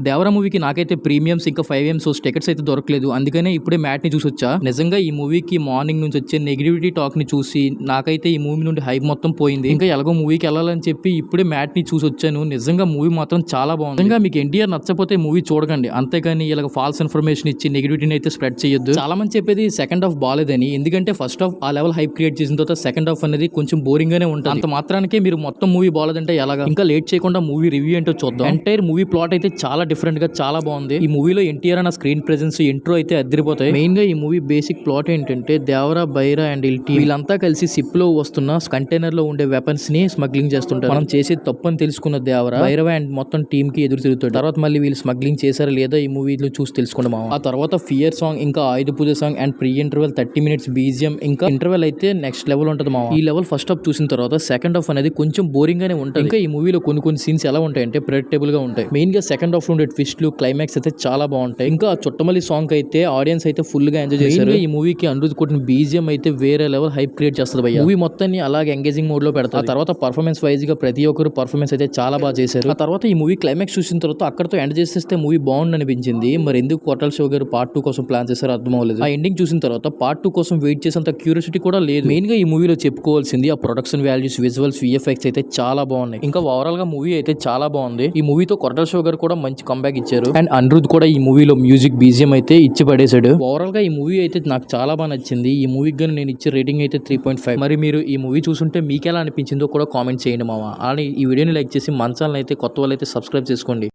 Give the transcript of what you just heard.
దేవరా మూవీకి నాకైతే ప్రీమియమ్స్ ఇంకా 5 AM షోస్ టికెట్స్ అయితే దొరకలేదు. అందుకనే ఇప్పుడే మ్యాట్ ని చూసొచ్చా. నిజంగా ఈ మూవీకి మార్నింగ్ నుంచి వచ్చే నెగిటివిటీ టాక్ ని చూసి నాకైతే ఈ మూవీ నుండి హైప్ మొత్తం పోయింది. ఇంకా ఎలాగో మూవీకి వెళ్ళాలని చెప్పి ఇప్పుడే మ్యాట్ ని చూసొచ్చాను. నిజంగా మూవీ మాత్రం చాలా బాగుంది. నిజంగా మీకు ఎన్టీఆర్ నచ్చపోతే మూవీ చూడకండి. అంతేగాని ఇలాగ ఫాల్స్ ఇన్ఫర్మేషన్ ఇచ్చి నెగిటివిటీని అయితే స్ప్రెడ్ చేయొద్దు. చాలా మంది చెప్పేది సెకండ్ హాఫ్ బాలేదని. ఎందుకంటే ఫస్ట్ హాఫ్ ఆ లెవెల్ హైప్ క్రియేట్ చేసిన తర్వాత సెకండ్ హాఫ్ అనేది కొంచెం బోరింగ్ గానే ఉంటుంది. అంత మాత్రానికే మీరు మొత్తం మూవీ బాలేదంటే ఎలాగా. ఇంకా లేట్ చేయకుండా మూవీ రివ్యూ ఏంటో చూద్దాం. ఎంటైర్ మూవీ ప్లాట్ అయితే చాలా డిఫరెంట్ గా చాలా బాగుంది. ఈ మూవీలో ఎన్టీఆర్ అన్న స్క్రీన్ ప్రెజెన్స్ ఇంట్రో అయితే అదిరిపోతాయి. మెయిన్ గా ఈ మూవీ బేసిక్ ప్లాట్ ఏంటంటే దేవరా బైరా అండ్ ఇల్టీ వీళ్ళంతా కలిసి షిప్ లో వస్తున్న కంటైనర్ లో ఉండే వెపన్స్ ని స్మగ్లింగ్ చేస్తుంటారు. మనం చేసేది తప్పని తెలుసుకున్న దేవరా బైరవ అండ్ మొత్తం టీమ్ కి ఎదురు తిరుగుతాడు. తర్వాత మళ్ళీ వీళ్ళు స్మగ్లింగ్ చేశారా లేదా ఈ మూవీలో చూసి తెలుసుకుంటాం. ఆ తర్వాత ఫియర్ సాంగ్ ఇంకా Ayudha Puja song and pre interval 30 minutes BGM ఇంకా ఇంటర్వెల్ అయితే నెక్స్ట్ లెవెల్ ఉంటుంది మామ. ఈ లెవెల్ ఫస్ట్ హాఫ్ చూసిన తర్వాత సెకండ్ హాఫ్ అనేది కొంచెం బోరింగ్ గానే ఉంటుంది. ఇంకా ఈ మూవీలో కొన్ని సీన్స్ ఎలా ఉంటాయంటే ప్రెడిక్టబుల్ గా ఉంటాయి. మెయిన్ గా సెకండ్ హాఫ్ లో ఉండే ట్విస్ట్లు క్లైమాక్స్ అయితే చాలా బాగుంటాయి. ఇంకా చుట్టమల్లి సాంగ్ అయితే ఆడియన్స్ అయితే ఫుల్ గా ఎంజాయ్ చేశారు. ఈ మూవీకి అనిరుద్ కొట్టిన బీజిఎం అయితే వేరే లెవెల్ హైప్ క్రియేట్ చేస్తుంది భయ్య. మూవీ మొత్తాన్ని అలాగే ఎంగేజింగ్ మోడ్ లో పెడతారు. ఆ తర్వాత పర్ఫార్మెన్స్ వైజ్ గా ప్రతి ఒక్కరు పర్ఫార్మెన్స్ అయితే చాలా బాగా చేశారు. ఆ తర్వాత ఈ మూవీ క్లైమాక్స్ చూసిన తర్వాత అక్కడతో ఎండ్ చేసేస్తే మూవీ బాగుంది అనిపించింది. మరి ఎందుకు కొట్టాల శివ గారు పార్ట్ 2 కోసం ప్లాన్ చేశారో అర్థం అవ్వలేదు. ఆ ఎండింగ్ చూసిన తర్వాత పార్ట్ 2 కోసం వెయిట్ చేసేంత క్యూరియాసిటీ కూడా లేదు. మెయిన్ గా ఈ మూవీలో చెప్పుకోవాల్సింది ఆ ప్రొడక్షన్ వాల్యూస్, విజువల్స్, విఎఫ్ఎక్స్ అయితే చాలా బాగున్నాయి. ఇంకా ఓవరాల్ గా మూవీ అయితే చాలా బాగుంది. ఈ మూవీతో కొట్టాల శివ గారు కూడా మంచి కంబ్యాక్ ఇచ్చారు. అండ్ అనిరుద్ కూడా ఈ మూవీలో మ్యూజిక్ బీజిఎం అయితే ఇచ్చి పడేశాడు. ఓవరాల్ గా ఈ మూవీ అయితే నాకు చాలా బాగా నచ్చింది. ఈ మూవీకి గానీ నేను ఇచ్చే రేటింగ్ అయితే 3.5. మరి మీరు ఈ మూవీ చూసుంటే మీకు ఎలా అనిపించిందో కూడా కామెంట్ చేయండి మామ. అలానే ఈ వీడియోని లైక్ చేసి మన ఛానల్ అయితే కొత్త వాళ్ళు అయితే సబ్స్క్రైబ్ చేసుకోండి.